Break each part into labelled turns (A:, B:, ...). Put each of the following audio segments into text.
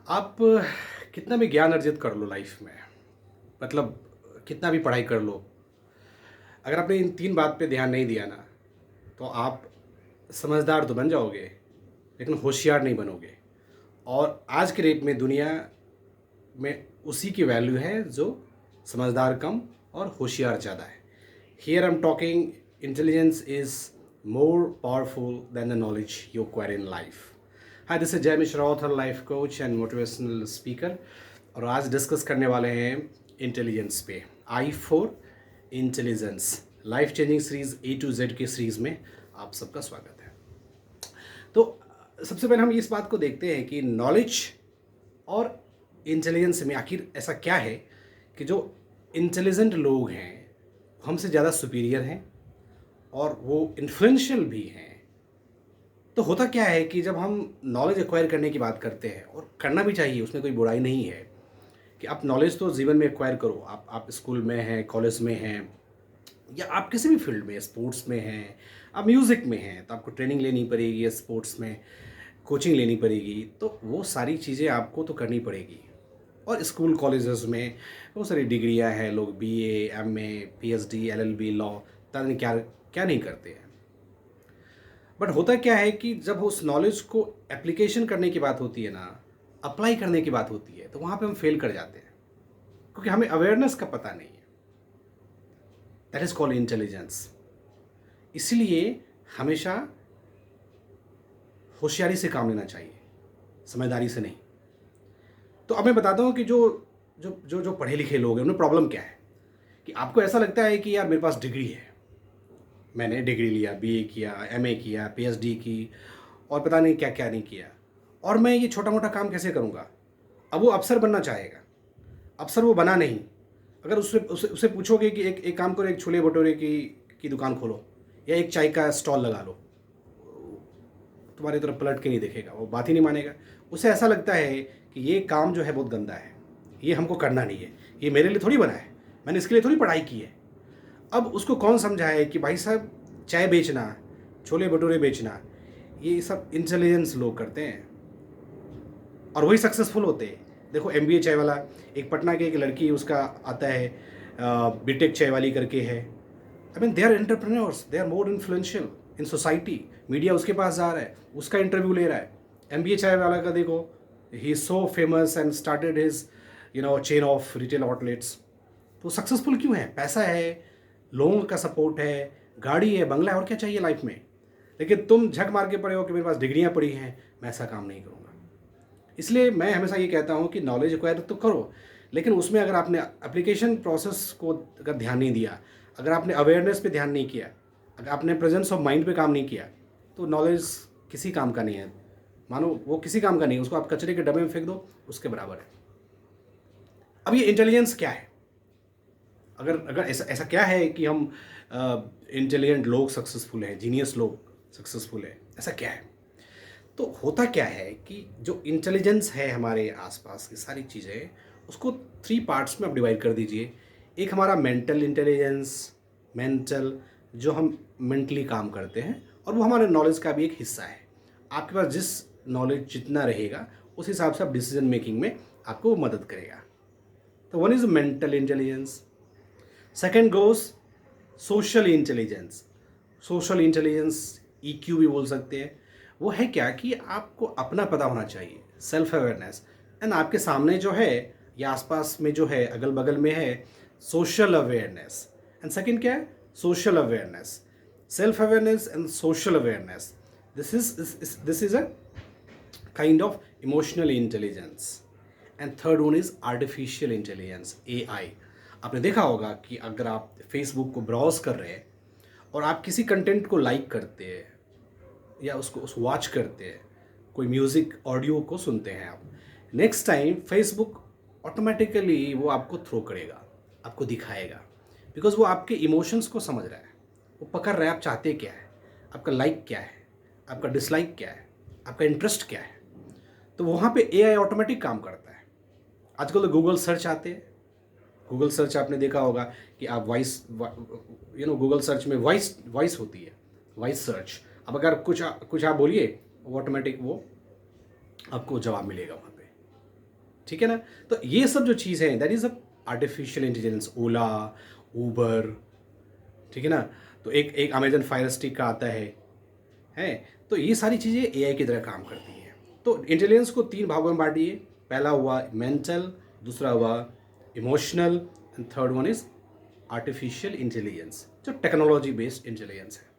A: आप कितना भी ज्ञान अर्जित कर लो लाइफ में, मतलब कितना भी पढ़ाई कर लो, अगर आपने इन 3 बात पे ध्यान नहीं दिया ना, तो आप समझदार तो बन जाओगे, लेकिन होशियार नहीं बनोगे। और आज के डेट में दुनिया में उसी की वैल्यू है जो समझदार कम और होशियार ज़्यादा है। Here I am talking intelligence is more powerful than the knowledge you acquire in life. Hi, this is Jay Mishra, author, life coach and motivational speaker. और आज डिस्कस करने वाले हैं इंटेलिजेंस पे। I for intelligence life changing series A to Z की series में आप सबका स्वागत है। तो सबसे पहले हम इस बात को देखते हैं कि नॉलेज और इंटेलिजेंस में आखिर ऐसा क्या है कि जो इंटेलिजेंट लोग हैं हमसे ज़्यादा सुपीरियर हैं और वो इन्फ्लुएंशियल भी हैं। तो होता क्या है कि जब हम नॉलेज एक्वायर करने की बात करते हैं, और करना भी चाहिए, उसमें कोई बुराई नहीं है कि आप नॉलेज तो जीवन में एक्वायर करो। आप स्कूल में हैं, कॉलेज में हैं, या आप किसी भी फील्ड में, स्पोर्ट्स में हैं, आप म्यूज़िक में हैं, तो आपको ट्रेनिंग लेनी पड़ेगी, स्पोर्ट्स में कोचिंग लेनी पड़ेगी, तो वो सारी चीज़ें आपको तो करनी पड़ेगी। और स्कूल कॉलेजेस में बहुत सारी डिग्रियां हैं, लोग BA, MA, PhD, LLB, law, पता नहीं क्या क्या नहीं करते हैं। बट होता क्या है कि जब उस नॉलेज को एप्लीकेशन करने की बात होती है ना, अप्लाई करने की बात होती है, तो वहाँ पे हम फेल कर जाते हैं, क्योंकि हमें अवेयरनेस का पता नहीं है। That is called intelligence. इसलिए हमेशा होशियारी से काम लेना चाहिए, समझदारी से नहीं। तो अब मैं बताता हूँ कि जो जो जो जो पढ़े लिखे लोग हैं उन्हें प्रॉब्लम क्या है। कि आपको ऐसा लगता है कि यार मेरे पास डिग्री है, मैंने डिग्री लिया, बीए किया, एमए किया, पीएचडी की, और पता नहीं क्या क्या नहीं किया, और मैं ये छोटा मोटा काम कैसे करूँगा। अब वो अफसर बनना चाहेगा, अफसर वो बना नहीं। अगर उससे पूछोगे कि एक काम करो, एक छोले भटूरे की दुकान खोलो या एक चाय का स्टॉल लगा लो, तुम्हारी तरफ पलट के नहीं देखेगा, वो बात ही नहीं मानेगा। उसे ऐसा लगता है कि ये काम जो है बहुत गंदा है, ये हमको करना नहीं है, ये मेरे लिए थोड़ी बना है, मैंने इसके लिए थोड़ी पढ़ाई की है। अब उसको कौन समझाए कि भाई साहब, चाय बेचना, छोले भटूरे बेचना, ये सब इंटेलिजेंस लोग करते हैं और वही सक्सेसफुल होते हैं। देखो, एमबीए चाय वाला, एक पटना की एक लड़की, उसका आता है बीटेक चाय वाली करके है। I mean, they are entrepreneurs, they are more influential in society. Media उसके पास जा रहा है, उसका इंटरव्यू ले रहा है। एमबीए चाय वाला का देखो, he is so famous and started his chain of retail outlets. तो सक्सेसफुल क्यों है? पैसा है, लोगों का सपोर्ट है, गाड़ी है, बंगला है, और क्या चाहिए लाइफ में। लेकिन तुम झक मार के पड़े हो कि मेरे पास डिग्रियां पड़ी हैं, मैं ऐसा काम नहीं करूँगा। इसलिए मैं हमेशा ये कहता हूँ कि नॉलेज एक्वायर तो करो, लेकिन उसमें अगर आपने एप्लीकेशन प्रोसेस को अगर ध्यान नहीं दिया, अगर आपने अवेयरनेस पे ध्यान नहीं किया, अगर आपने प्रेजेंस ऑफ माइंड पे काम नहीं किया, तो नॉलेज किसी काम का नहीं है। मानो वो किसी काम का नहीं है, उसको आप कचरे के डब्बे में फेंक दो, उसके बराबर है। अब ये इंटेलिजेंस क्या है? अगर अगर ऐसा ऐसा क्या है कि हम इंटेलिजेंट लोग सक्सेसफुल हैं, जीनियस लोग सक्सेसफुल हैं, ऐसा क्या है? तो होता क्या है कि जो इंटेलिजेंस है हमारे आसपास की सारी चीज़ें, उसको 3 पार्ट्स में आप डिवाइड कर दीजिए। एक हमारा मेंटल इंटेलिजेंस, मेंटल, जो हम मेंटली काम करते हैं, और वो हमारे नॉलेज का भी एक हिस्सा है। आपके पास जिस नॉलेज जितना रहेगा, उस हिसाब से आप डिसीजन मेकिंग में आपको वो मदद करेगा। तो one is mental intelligence. Second goes social intelligence. Social intelligence EQ भी बोल सकते हैं। वो है क्या कि आपको अपना पता होना चाहिए, सेल्फ अवेयरनेस। एंड आपके सामने जो है या आसपास में जो है, अगल बगल में है, सोशल अवेयरनेस। एंड सेकंड क्या है? Social awareness, self awareness and social awareness. This is a kind of emotional intelligence. And third one is artificial intelligence, AI. आपने देखा होगा कि अगर आप फेसबुक को ब्राउज कर रहे हैं और आप किसी कंटेंट को लाइक करते हैं या उसको वॉच करते हैं, कोई म्यूज़िक ऑडियो को सुनते हैं आप, नेक्स्ट टाइम फेसबुक ऑटोमेटिकली वो आपको थ्रो करेगा, आपको दिखाएगा, बिकॉज वो आपके इमोशंस को समझ रहा है, वो पकड़ रहा है आप चाहते क्या है, आपका लाइक क्या है, आपका डिसलाइक क्या है, आपका इंटरेस्ट क्या है। तो वहाँ पे एआई ऑटोमेटिक काम करता है। आजकल तो गूगल सर्च आते हैं, गूगल सर्च आपने देखा होगा कि आप वॉइस, गूगल सर्च में वॉइस वॉइस होती है, वॉइस सर्च। अब अगर कुछ आप बोलिए, वो ऑटोमेटिक वो आपको जवाब मिलेगा वहाँ पे। ठीक है ना। तो ये सब जो चीज़ है that is a artificial intelligence, Ola, Uber, ठीक है ना। तो एक एक अमेजन फायर स्टिक का आता है। तो ये सारी चीज़ें एआई की तरह काम करती हैं। तो इंटेलिजेंस को 3 भागों में बांटिए। पहला हुआ मेंटल, दूसरा हुआ emotional and third one is artificial intelligence, जो टेक्नोलॉजी बेस्ड इंटेलिजेंस है।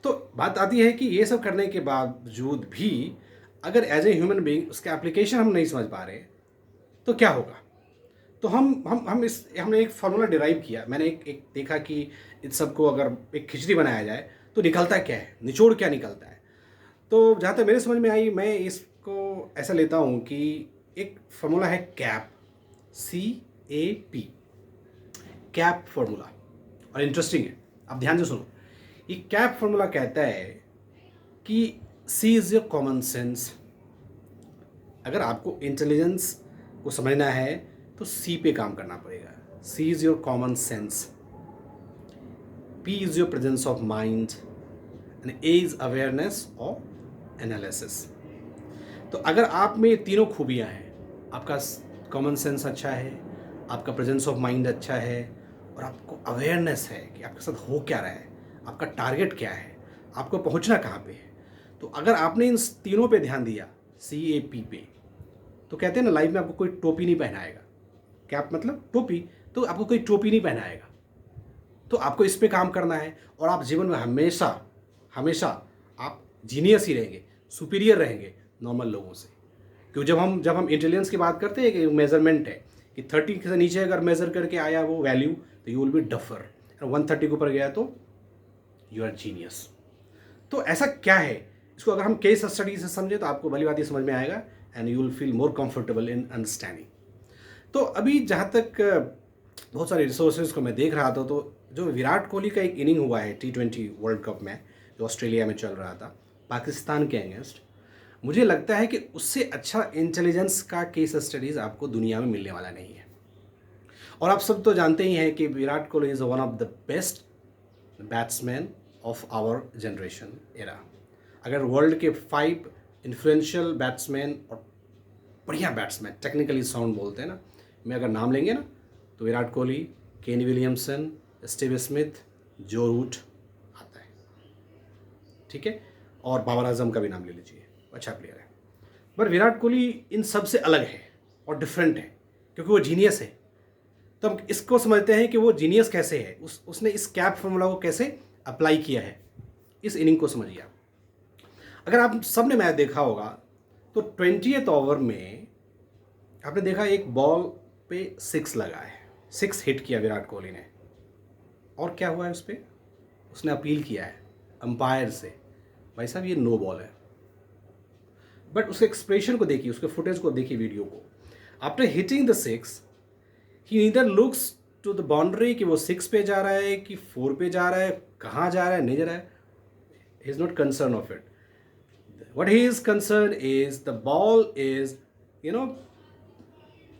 A: तो बात आती है कि ये सब करने के बावजूद भी अगर एज ए ह्यूमन बीइंग उसका एप्लीकेशन हम नहीं समझ पा रहे तो क्या होगा। तो हमने एक फार्मूला डिराइव किया। मैंने एक देखा कि इन सबको अगर एक खिचड़ी बनाया जाए तो निकलता क्या है, निचोड़ क्या निकलता है। तो जहाँ तक मेरे समझ में आई, मैं इसको ऐसा लेता हूँ कि एक फार्मूला है कैप, CAP, कैप फार्मूला। और इंटरेस्टिंग है, आप ध्यान से सुनो। ये कैप फार्मूला कहता है कि सी इज़ योर कॉमन सेंस। अगर आपको इंटेलिजेंस को समझना है तो सी पे काम करना पड़ेगा। C is your common sense, P is your presence of mind and A is awareness और एनालिसिस। तो अगर आप में ये तीनों खूबियाँ हैं, आपका कॉमन सेंस अच्छा है, आपका प्रेजेंस ऑफ माइंड अच्छा है और आपको अवेयरनेस है कि आपके साथ हो क्या रहा है, आपका टारगेट क्या है, आपको पहुंचना कहाँ पे है। तो अगर आपने इन तीनों पे ध्यान दिया, CAP पे, तो कहते हैं ना लाइफ में आपको कोई टोपी नहीं पहनाएगा। कैप मतलब टोपी, तो आपको कोई टोपी नहीं पहनाएगा। तो आपको इस पे काम करना है और आप जीवन में हमेशा हमेशा आप जीनियस ही रहेंगे, सुपीरियर रहेंगे नॉर्मल लोगों से। क्योंकि जब हम इंटेलिजेंस की बात करते हैं कि मेजरमेंट है कि 30 से नीचे अगर मेजर करके आया वो वैल्यू तो यू विल बी डफर, 130 के ऊपर गया तो यू आर जीनियस। तो ऐसा क्या है, इसको अगर हम केस स्टडी से समझे तो आपको भली बात ये समझ में आएगा and you will feel more comfortable in understanding. तो अभी जहाँ तक बहुत सारे रिसोर्सेज को मैं देख रहा था, तो जो विराट कोहली का एक इनिंग हुआ है T20 वर्ल्ड कप में, जो ऑस्ट्रेलिया में चल रहा था पाकिस्तान के अगेंस्ट, मुझे लगता है कि उससे अच्छा इंटेलिजेंस का केस स्टडीज़ आपको दुनिया में मिलने वाला नहीं है। और आप सब तो जानते ही हैं कि Virat Kohli is one of the best batsman of our generation era. अगर वर्ल्ड के 5 इन्फ्लुएंशियल बैट्समैन और बढ़िया बैट्समैन, टेक्निकली साउंड बोलते हैं ना, मैं अगर नाम लेंगे ना तो Virat Kohli, Kane Williamson, Steve Smith, जो रूट आता है, ठीक है, और बाबर आजम का भी नाम ले लीजिए, अच्छा प्लेयर है। पर विराट कोहली इन सब से अलग है और डिफरेंट है क्योंकि वो जीनियस है। तो हम इसको समझते हैं कि वो जीनियस कैसे है, उसने इस कैप फॉर्मूला को कैसे अप्लाई किया है, इस इनिंग को समझिए आप। अगर आप सब ने मैच देखा होगा तो 20th ओवर में आपने देखा एक बॉल पे 6 लगा है, 6 हिट किया विराट कोहली ने। और क्या हुआ है उस पर, उसने अपील किया है अंपायर से, भाई साहब ये नो बॉल है। बट उसके एक्सप्रेशन को देखिए, उसके फुटेज को देखिए, वीडियो को। After hitting the 6 he neither looks to the boundary कि वो 6 पे जा रहा है कि 4 पे जा रहा है, कहाँ जा रहा है, नहीं जा रहा है, he is not concern of it. What he is concerned is the ball is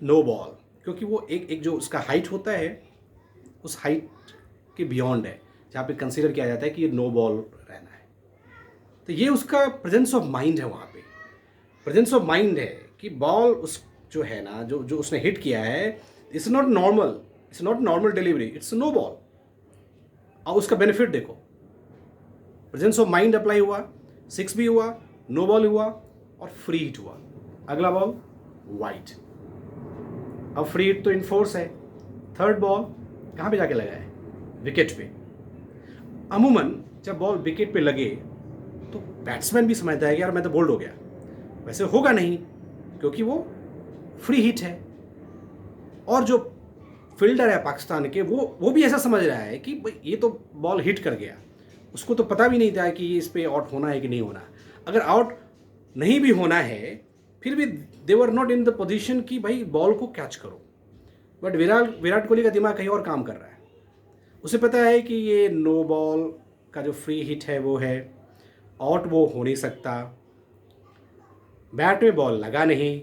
A: no ball, क्योंकि वो एक जो उसका हाइट होता है उस हाइट के बियॉन्ड है, जहाँ पे कंसीडर किया जाता है कि ये नो बॉल रहना है। तो ये उसका प्रेजेंस ऑफ माइंड है, वहाँ पे प्रेजेंस ऑफ माइंड है कि बॉल उस जो है ना, जो उसने हिट किया है, it's not normal delivery, it's no ball. और उसका बेनिफिट देखो, प्रेजेंस ऑफ माइंड अप्लाई हुआ, 6 भी हुआ, नो बॉल हुआ और फ्री हिट हुआ। अगला बॉल वाइट, अब फ्री हिट तो इनफोर्स है। थर्ड बॉल कहाँ पे जाके लगा है, विकेट पे। अमूमन जब बॉल विकेट पे लगे तो बैट्समैन भी समझता है कि यार मैं तो बोल्ड हो गया, वैसे होगा नहीं क्योंकि वो फ्री हिट है। और जो फील्डर है पाकिस्तान के, वो भी ऐसा समझ रहा है कि भाई ये तो बॉल हिट कर गया, उसको तो पता भी नहीं था कि इस पे आउट होना है कि नहीं होना। अगर आउट नहीं भी होना है फिर भी they were not in the position कि भाई बॉल को कैच करो। बट विराट कोहली का दिमाग कहीं और काम कर रहा है। उसे पता है कि ये नो बॉल का जो फ्री हिट है वो है, आउट वो हो नहीं सकता, बैट में बॉल लगा नहीं,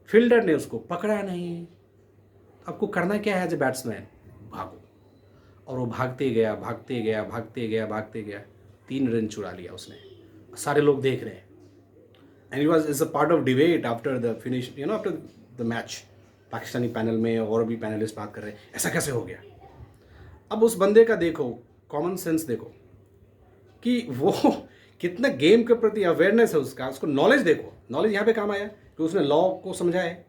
A: फील्डर ने उसको पकड़ा नहीं। आपको करना क्या है एज ए बैट्समैन, भागो। और वो भागते गया भागते गया भागते गया भागते गया, 3 रन चुरा लिया उसने, सारे लोग देख रहे हैं। And is a part of debate after the finish, after the match. Pakistani panel में और भी पैनलिस्ट बात कर रहे हैं, ऐसा कैसे हो गया। अब उस बंदे का देखो, कॉमन सेंस देखो कि वो कितना गेम के प्रति अवेयरनेस है उसका, उसको नॉलेज देखो। नॉलेज यहाँ पे काम आया कि उसने लॉ को समझा है।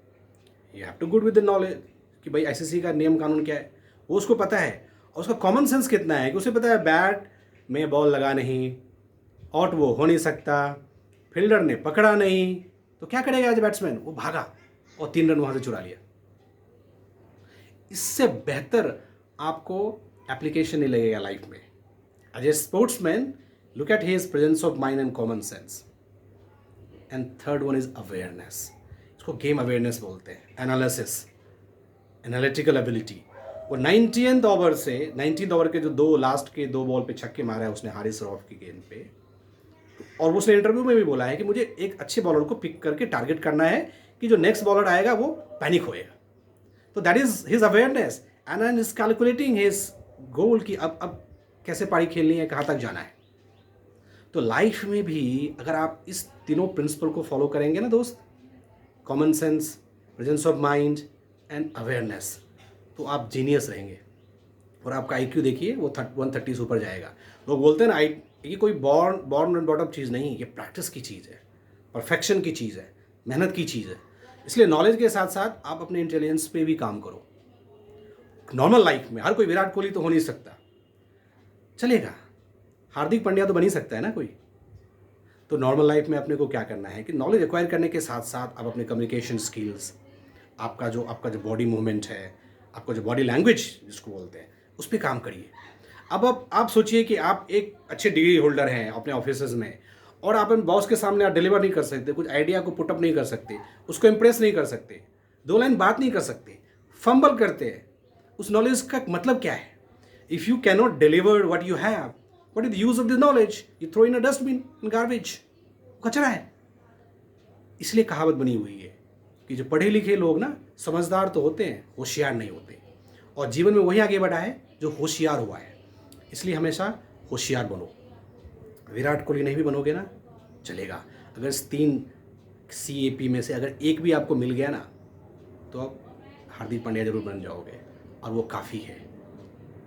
A: You have to good with the knowledge कि भाई आईसीसी का नियम कानून क्या है, वो उसको पता है। और उसका कॉमन सेंस कितना है कि उसे पता है बैट में बॉल लगा नहीं, आउट वो हो नहीं सकता, फील्डर ने पकड़ा नहीं, तो क्या करेगा आज बैट्समैन, वो भागा और 3 रन वहाँ से चुरा लिया। इससे बेहतर आपको एप्लीकेशन नहीं लगेगा लाइफ में। As a sportsman, look at his presence of mind and common sense. And third one is awareness. इसको गेम अवेयरनेस बोलते हैं। Analysis, analytical ability. वो 90th ओवर से 19th ओवर के जो लास्ट के 2 बॉल पे छक्के मारा है उसने हारिस रऊफ की गेंद पे, और उसने इंटरव्यू में भी बोला है कि मुझे एक अच्छे बॉलर को पिक करके टारगेट करना है कि जो नेक्स्ट बॉलर आएगा वो पैनिक होएगा। तो that is his awareness and is calculating his goal कि अब कैसे पारी खेलनी है, कहाँ तक जाना है। तो लाइफ में भी अगर आप इस तीनों प्रिंसिपल को फॉलो करेंगे ना दोस्त, common sense, presence of mind and awareness, तो आप जीनियस रहेंगे। और आपका IQ देखिए वो 130 से ऊपर जाएगा। लोग बोलते हैं ना ये कोई बॉर्न एंड बॉटअप चीज़ नहीं, ये प्रैक्टिस की चीज़ है, परफेक्शन की चीज़ है, मेहनत की चीज़ है। इसलिए नॉलेज के साथ साथ आप अपने इंटेलिजेंस पे भी काम करो। नॉर्मल लाइफ में हर कोई विराट कोहली तो हो नहीं सकता, चलेगा, हार्दिक पांड्या तो बन ही सकता है ना कोई। तो नॉर्मल लाइफ में अपने को क्या करना है कि नॉलेज एक्वायर करने के साथ साथ आप अपने कम्युनिकेशन स्किल्स, आपका जो बॉडी मूवमेंट है, आपका जो बॉडी लैंग्वेज जिसको बोलते हैं, उस पर काम करिए। अब आप सोचिए कि आप एक अच्छे डिग्री होल्डर हैं अपने ऑफिस में, और आप बॉस के सामने आप डिलीवर नहीं कर सकते, कुछ आइडिया को पुटअप नहीं कर सकते, उसको इम्प्रेस नहीं कर सकते, 2 लाइन बात नहीं कर सकते, फंबल करते हैं। उस नॉलेज का मतलब क्या है? If you can not deliver what you have, what is the use of the knowledge? You throw in a dustbin, in garbage, कचरा है। इसलिए कहावत बनी हुई है कि जो पढ़े लिखे लोग ना समझदार तो होते हैं, होशियार नहीं होते। और जीवन में वही आगे बढ़ा है जो होशियार हुआ है। इसलिए हमेशा होशियार बनो। विराट कोहली नहीं भी बनोगे ना, चलेगा। अगर इस 3 CAP में से अगर एक भी आपको मिल गया ना, तो आप हार्दिक पांड्या जरूर बन जाओगे, और वो काफ़ी है।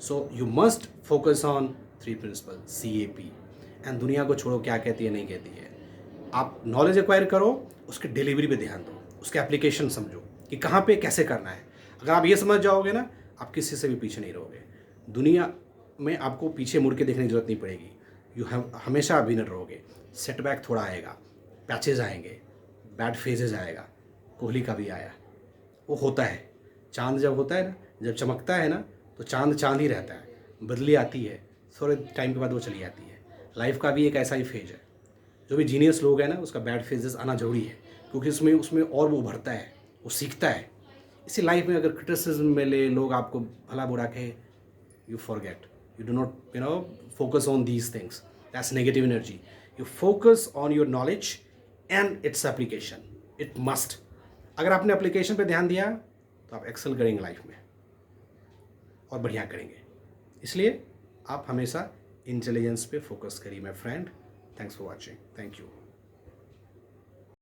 A: So you must focus on 3 principle CAP। And दुनिया को छोड़ो क्या कहती है नहीं कहती है। आप नॉलेज एक्वायर करो, उसके डिलीवरी पे ध्यान दो, उसके एप्लीकेशन समझो कि कहाँ पे कैसे करना है। अगर आप ये समझ जाओगे ना, आप किसी से भी पीछे नहीं रहोगे। दुनिया में आपको पीछे मुड़ के देखने की जरूरत नहीं पड़ेगी। हमेशा विनर रहोगे। सेटबैक थोड़ा आएगा, पैचेज आएंगे, बैड फेजेज आएगा, कोहली का भी आया, वो होता है। चांद जब होता है ना, जब चमकता है ना, तो चांद ही रहता है, बदली आती है, थोड़े टाइम के बाद वो चली जाती है। लाइफ का भी एक ऐसा ही फेज है। जो भी जीनियस लोग हैं ना, उसका बैड फेजेस आना जरूरी है, क्योंकि उसमें और वो उभरता है, वो सीखता है। इसी लाइफ में अगर क्रिटिसिज्म मिले, लोग आपको भला बुरा कहे, you forget, you do not focus on these things. That's negative energy. You focus on your knowledge and its application. It must. अगर आपने एप्लीकेशन पे ध्यान दिया तो आप एक्सेल करेंगे लाइफ में और बढ़िया करेंगे। इसलिए आप हमेशा इंटेलिजेंस पे फोकस करिए my friend. Thanks for watching. Thank you.